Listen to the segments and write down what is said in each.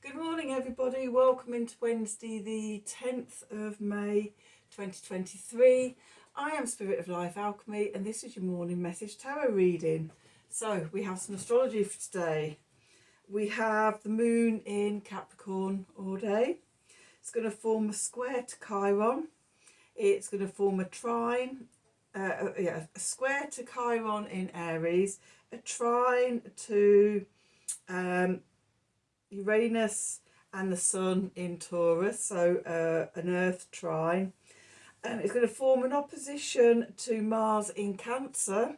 Good morning, everybody. Welcome into Wednesday, the 10th of May 2023. I am Spirit of Life Alchemy, and this is your morning message tarot reading. So, we have some astrology for today. We have the moon in Capricorn all day. It's going to form a square to Chiron. It's going to form a trine, a square to Chiron in Aries, a trine to Uranus and the Sun in Taurus, so an Earth trine. It's going to form an opposition to Mars in Cancer,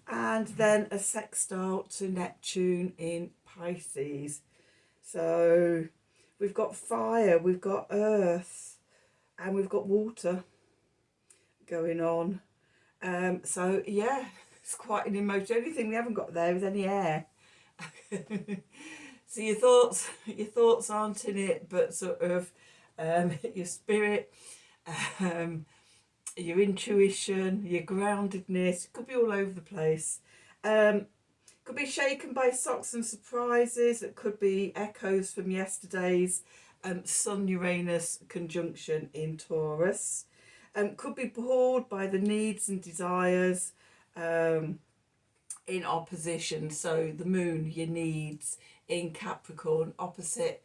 and then a sextile to Neptune in Pisces. So we've got fire, we've got earth, and we've got water going on. So yeah, it's quite an emotion. The only thing we haven't got there is any air. So your thoughts aren't in it, but sort of your spirit, your intuition, your groundedness. It could be all over the place. Could be shaken by shocks and surprises. It could be echoes from yesterday's Sun-Uranus conjunction in Taurus. Could be bored by the needs and desires in opposition. So the moon, your needs in Capricorn, opposite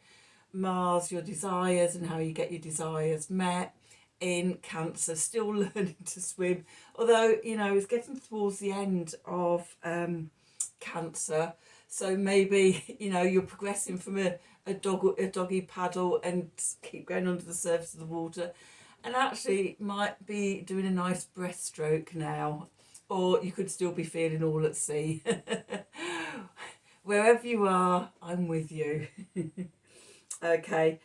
Mars, your desires and how you get your desires met. In Cancer, still learning to swim, although it's getting towards the end of Cancer, so maybe you're progressing from a doggy paddle and keep going under the surface of the water, and actually might be doing a nice breaststroke now, or you could still be feeling all at sea. Wherever you are, I'm with you. Okay.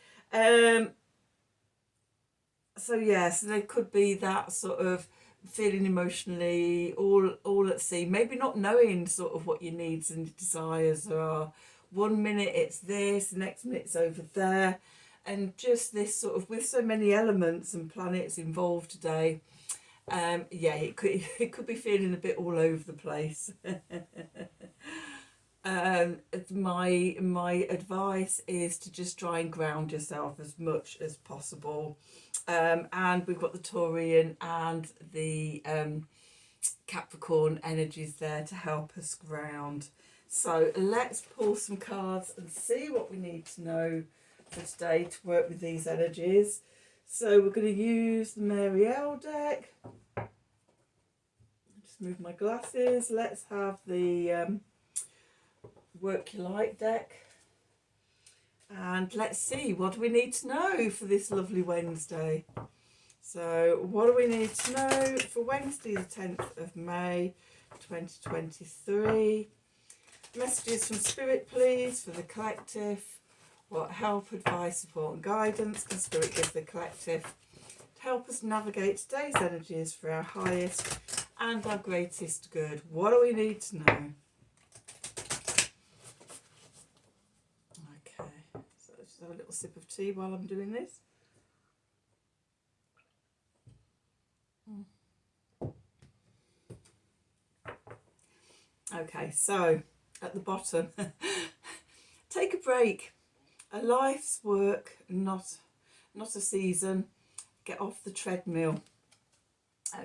So yes, there could be that sort of feeling emotionally all at sea, maybe not knowing sort of what your needs and desires are. One minute it's this, the next minute it's over there, and just this sort of, with so many elements and planets involved today, it could be feeling a bit all over the place. My advice is to just try and ground yourself as much as possible. And we've got the Taurian and the Capricorn energies there to help us ground. So let's pull some cards and see what we need to know for today to work with these energies. So we're going to use the Marielle deck. Just move my glasses. Let's have the Work Your Light deck. And let's see, what do we need to know for this lovely Wednesday? So what do we need to know for Wednesday the 10th of May 2023? Messages from Spirit, please, for the collective. What help, advice, support and guidance can Spirit give the collective to help us navigate today's energies for our highest and our greatest good? What do we need to know? Just have a little sip of tea while I'm doing this. Okay, so at the bottom, take a break. A life's work, not a season. Get off the treadmill.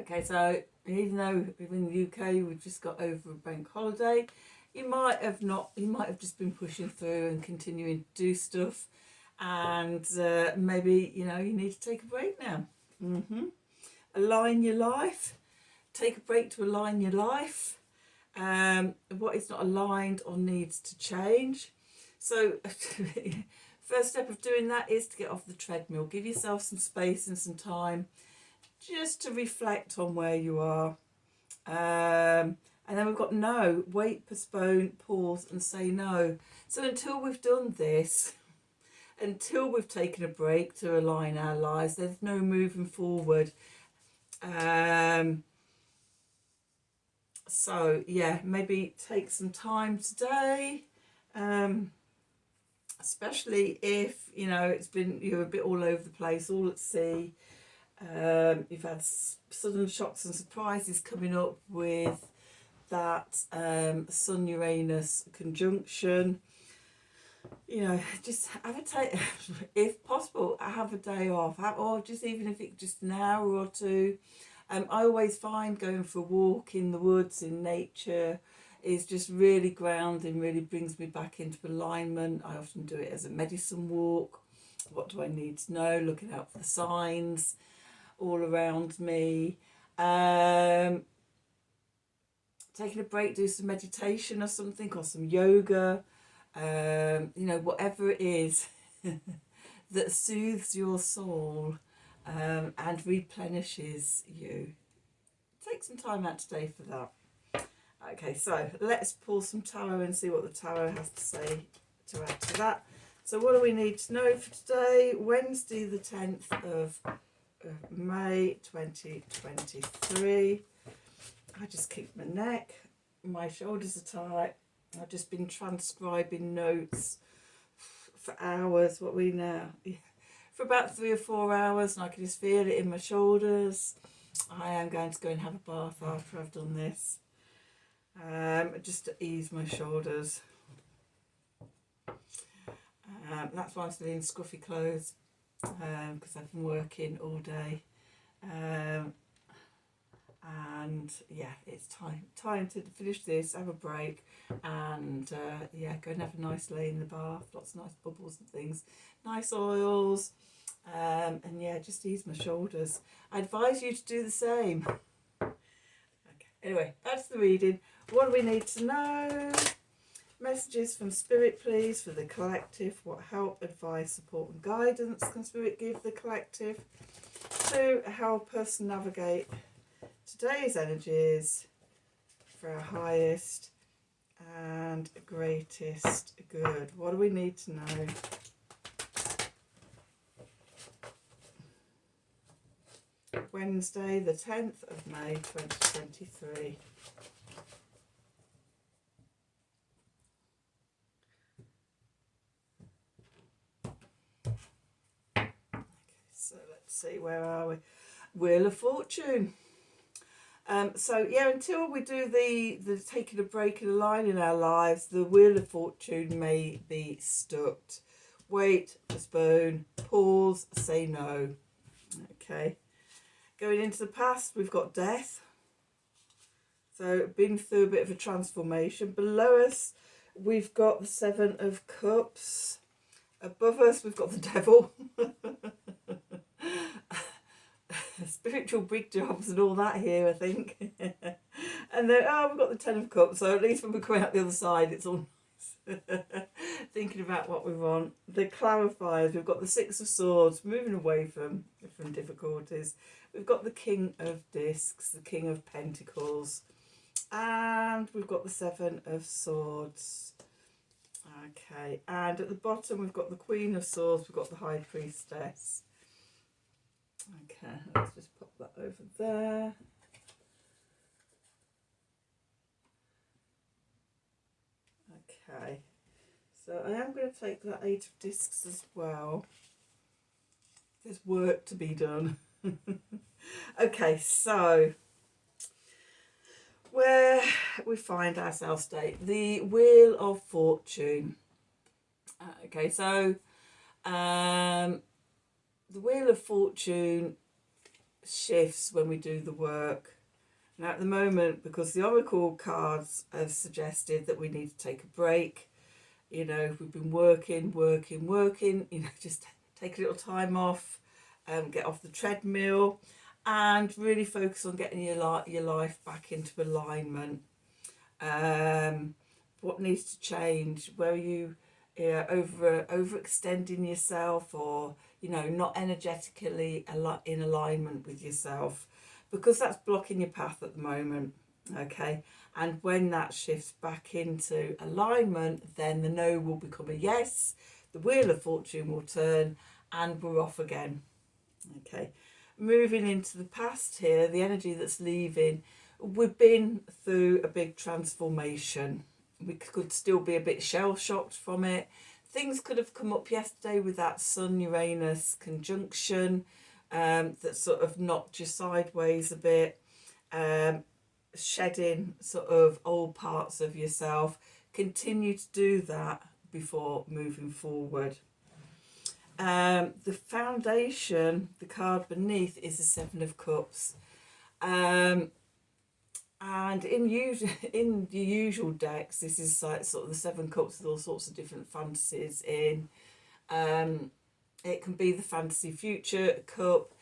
Okay, so even though in the UK we've just got over a bank holiday, you might have just been pushing through and continuing to do stuff, and maybe you need to take a break now. Align your life. Take a break to align your life. What is not aligned or needs to change. So first step of doing that is to get off the treadmill. Give yourself some space and some time just to reflect on where you are. And then we've got no, wait, postpone, pause and say no. So until we've done this, until we've taken a break to align our lives, there's no moving forward. So yeah, maybe take some time today, especially if you're a bit all over the place, all at sea. You've had sudden shocks and surprises coming up with that Sun-Uranus conjunction. you know, just have a day, if possible, have a day off, or just even if it's just an hour or two. I always find going for a walk in the woods, in nature, is just really grounding, really brings me back into alignment. I often do it as a medicine walk. What do I need to know? Looking out for the signs all around me. Taking a break, do some meditation or something, or some yoga. You know, whatever it is that soothes your soul and replenishes you. Take some time out today for that. Okay, so let's pull some tarot and see what the tarot has to say to add to that. So what do we need to know for today? Wednesday the 10th of May 2023. I just kicked my neck. My shoulders are tight. I've just been transcribing notes for hours. What are we now? For about 3 or 4 hours, and I can just feel it in my shoulders. I am going to go and have a bath after I've done this, just to ease my shoulders. That's why I'm still in scruffy clothes, because I've been working all day. And yeah, it's time to finish this, have a break, and yeah, go and have a nice lay in the bath, lots of nice bubbles and things, nice oils, and yeah, just ease my shoulders. I advise you to do the same. Okay, anyway, that's the reading. What do we need to know? Messages from Spirit, please, for the collective. What help, advice, support and guidance can Spirit give the collective to help us navigate today's energies for our highest and greatest good? What do we need to know? Wednesday the 10th of May 2023. Okay, so let's see, where are we? Wheel of Fortune. So yeah, until we do the taking a break and aligning our lives, the Wheel of Fortune may be stuck. Wait, postpone, pause, say no. Okay. Going into the past, we've got death. So been through a bit of a transformation. Below us, we've got the Seven of Cups. Above us, we've got the Devil. Spiritual big jobs and all that here, I think. And then, we've got the Ten of Cups, so at least when we're coming out the other side, it's all nice. Thinking about what we want. The clarifiers, we've got the Six of Swords, moving away from difficulties. We've got the King of Discs, the King of Pentacles, and we've got the Seven of Swords. Okay, and at the bottom, we've got the Queen of Swords, we've got the High Priestess. Okay, let's just pop that over there. Okay, so I am going to take that Eight of Discs as well. There's work to be done. Okay, so where we find ourselves today, the Wheel of Fortune. Okay, so the Wheel of Fortune shifts when we do the work. Now at the moment, because the Oracle cards have suggested that we need to take a break, you know, we've been working, you know, just take a little time off, get off the treadmill and really focus on getting your life back into alignment. What needs to change? Where are you overextending yourself, or you know, not energetically in alignment with yourself, because that's blocking your path at the moment. Okay, and when that shifts back into alignment, then the no will become a yes, the Wheel of Fortune will turn, and we're off again. Okay, moving into the past here, the energy that's leaving, we've been through a big transformation. We could still be a bit shell-shocked from it. Things could have come up yesterday with that Sun-Uranus conjunction that sort of knocked you sideways a bit. Shedding sort of old parts of yourself. Continue to do that, before moving forward. The foundation, the card beneath, is the Seven of Cups. And in the usual decks, this is like sort of the Seven Cups with all sorts of different fantasies in. It can be the fantasy future cup.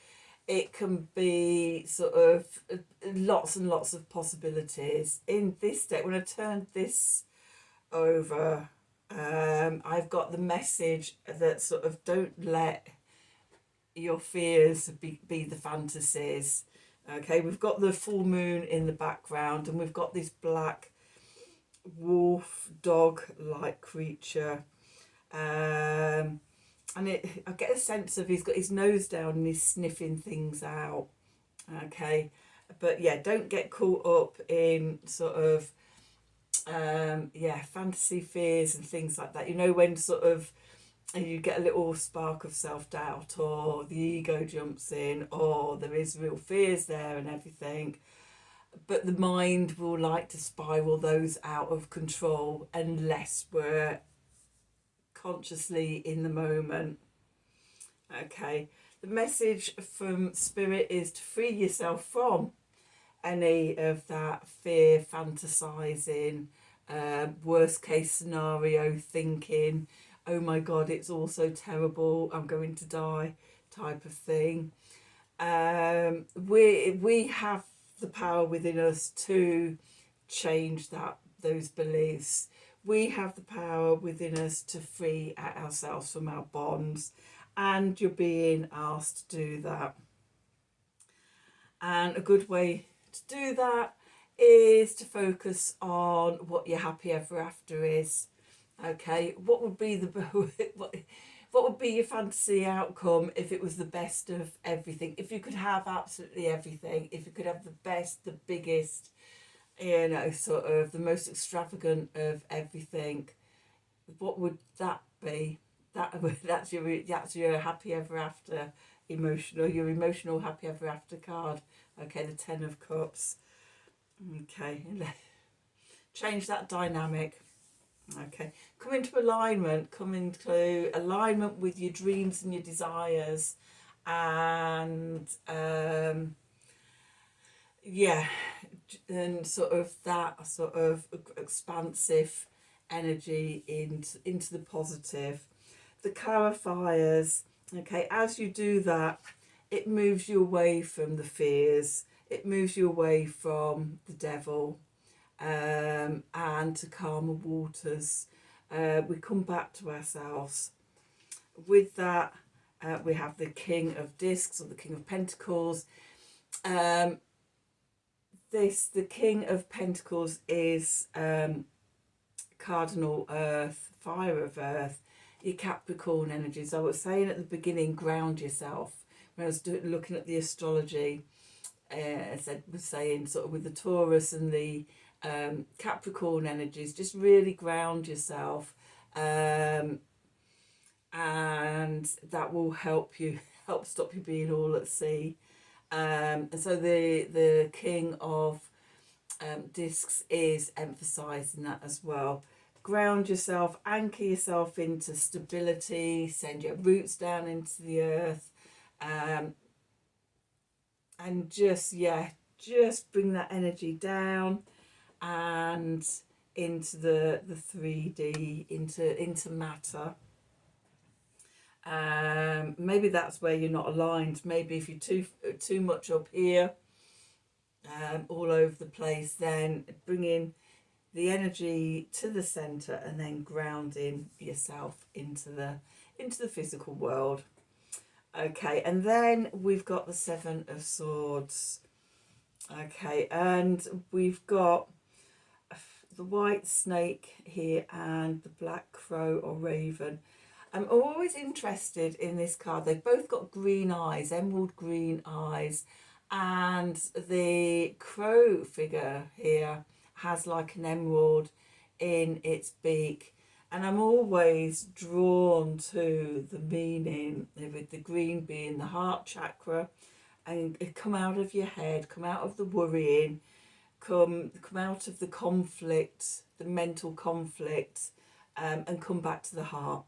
It can be sort of lots and lots of possibilities. In this deck, when I turned this over, I've got the message that sort of don't let your fears be the fantasies. Okay, we've got the full moon in the background, and we've got this black wolf dog like creature, and I get a sense of he's got his nose down and he's sniffing things out. Okay, but yeah, don't get caught up in sort of fantasy fears and things like that. You know, when sort of you get a little spark of self-doubt, or the ego jumps in, or there is real fears there and everything, but the mind will like to spiral those out of control unless we're consciously in the moment. Okay, the message from Spirit is to free yourself from any of that fear, fantasizing, worst case scenario thinking, oh my god, it's all so terrible, I'm going to die type of thing. We have the power within us to change those beliefs. We have the power within us to free ourselves from our bonds, and you're being asked to do that. And a good way to do that is to focus on what your happy ever after is. Okay, what would be what would be your fantasy outcome if it was the best of everything? If you could have absolutely everything, if you could have the best, the biggest, you know, sort of the most extravagant of everything, what would that be? That's your happy ever after your emotional happy ever after card. Okay, the Ten of Cups. Okay, change that dynamic. Okay, come into alignment with your dreams and your desires, and and sort of that sort of expansive energy into the positive. The clarifiers. Okay, as you do that, it moves you away from the fears, it moves you away from the devil, and to calmer waters. We come back to ourselves. With that, we have the King of Discs, or the King of Pentacles. The King of Pentacles is cardinal earth, fire of earth, your Capricorn energies. I was saying at the beginning, ground yourself. When I was looking at the astrology, was saying sort of with the Taurus and the Capricorn energies, just really ground yourself, and that will help stop you being all at sea. And so the King of Discs is emphasizing that as well. Ground yourself, anchor yourself into stability, send your roots down into the earth, and just bring that energy down and into the 3D, into matter. Maybe that's where you're not aligned. Maybe if you're too much up here, all over the place, then bringing the energy to the center and then grounding yourself into the physical world. Okay, and then we've got the Seven of Swords. Okay, and we've got the white snake here and the black crow or raven. I'm always interested in this card. They've both got green eyes, emerald green eyes, and the crow figure here has like an emerald in its beak. And I'm always drawn to the meaning, with the green being the heart chakra, and come out of your head, come out of the worrying, come out of the conflict, the mental conflict, and come back to the heart.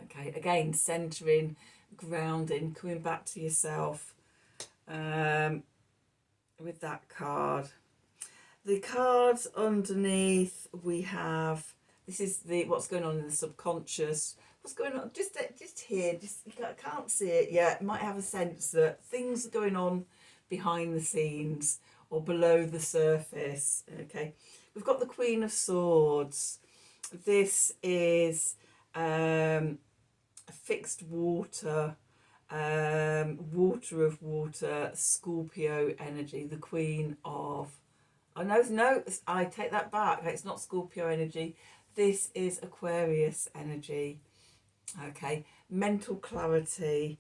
Okay, again, centering, grounding, coming back to yourself with that card. The cards underneath, we have, this is the what's going on in the subconscious. What's going on just here, you can't see it yet. Might have a sense that things are going on behind the scenes or below the surface. Okay, we've got the Queen of Swords. This is fixed water, water of water, Scorpio energy, the Queen of, oh no, I take that back, it's not Scorpio energy, this is Aquarius energy. Okay, mental clarity,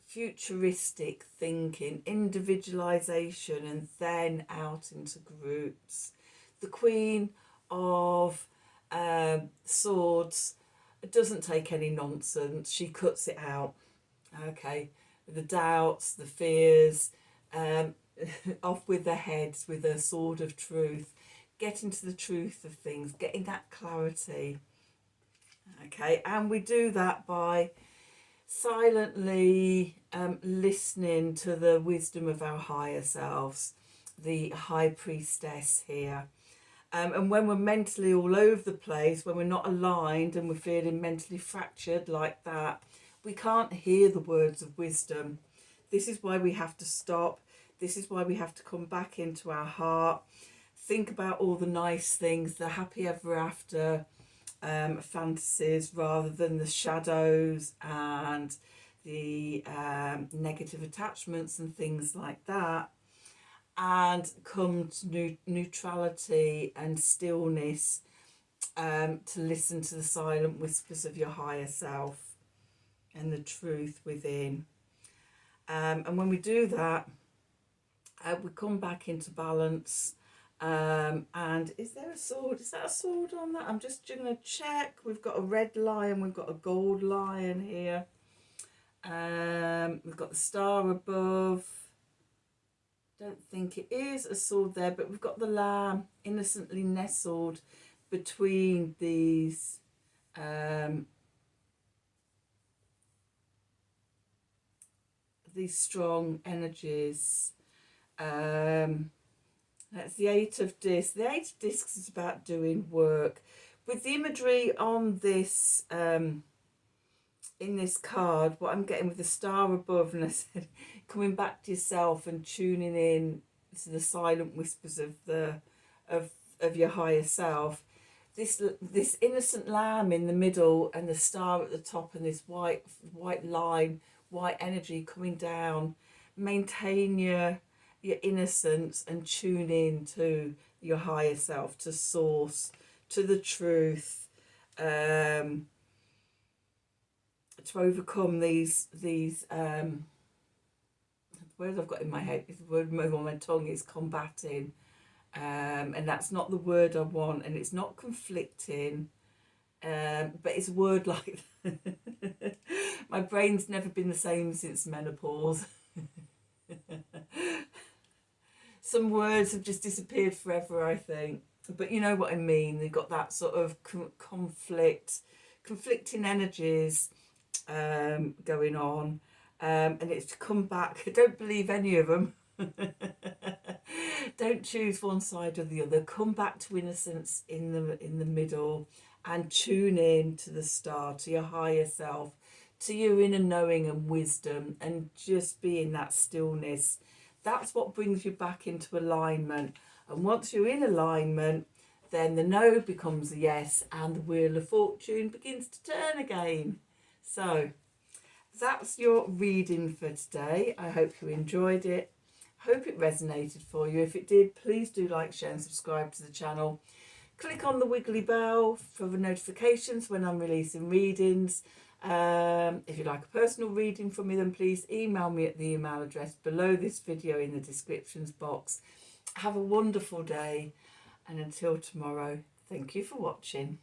futuristic thinking, individualization, and then out into groups. The Queen of Swords doesn't take any nonsense, she cuts it out. Okay, the doubts, the fears, off with their heads with a sword of truth, getting to the truth of things, getting that clarity. Okay, and we do that by silently listening to the wisdom of our higher selves, the high priestess here. And when we're mentally all over the place, when we're not aligned and we're feeling mentally fractured like that, we can't hear the words of wisdom. This is why we have to stop. This is why we have to come back into our heart. Think about all the nice things, the happy ever after fantasies, rather than the shadows and the negative attachments and things like that. And come to neutrality and stillness, to listen to the silent whispers of your higher self and the truth within. And when we do that, we come back into balance. And is there a sword? Is that a sword on that? I'm just going to check. We've got a red lion. We've got a gold lion here. We've got the star above. Don't think it is a sword there, but we've got the lamb innocently nestled between these strong energies. That's the Eight of Discs. The Eight of Discs is about doing work. With the imagery on this, in this card, what I'm getting with the star above, and I said, coming back to yourself and tuning in to the silent whispers of of your higher self. This innocent lamb in the middle and the star at the top, and this white line, white energy coming down. Maintain your innocence and tune in to your higher self, to source, to the truth, to overcome these words I've got in my head. The word on my tongue is combating, and that's not the word I want, and it's not conflicting, but it's a word like my brain's never been the same since menopause. Some words have just disappeared forever, I think, but you know what I mean. They've got that sort of conflicting energies going on, and it's to come back. Don't believe any of them. Don't choose one side or the other. Come back to innocence in the middle, and tune in to the star, to your higher self, to your inner knowing and wisdom, and just be in that stillness. That's what brings you back into alignment. And once you're in alignment, then the no becomes a yes, and the wheel of fortune begins to turn again. So that's your reading for today. I hope you enjoyed it. Hope it resonated for you. If it did, please do like, share and subscribe to the channel. Click on the wiggly bell for the notifications when I'm releasing readings. If you'd like a personal reading from me, then please email me at the email address below this video in the descriptions box. Have a wonderful day, and until tomorrow, thank you for watching.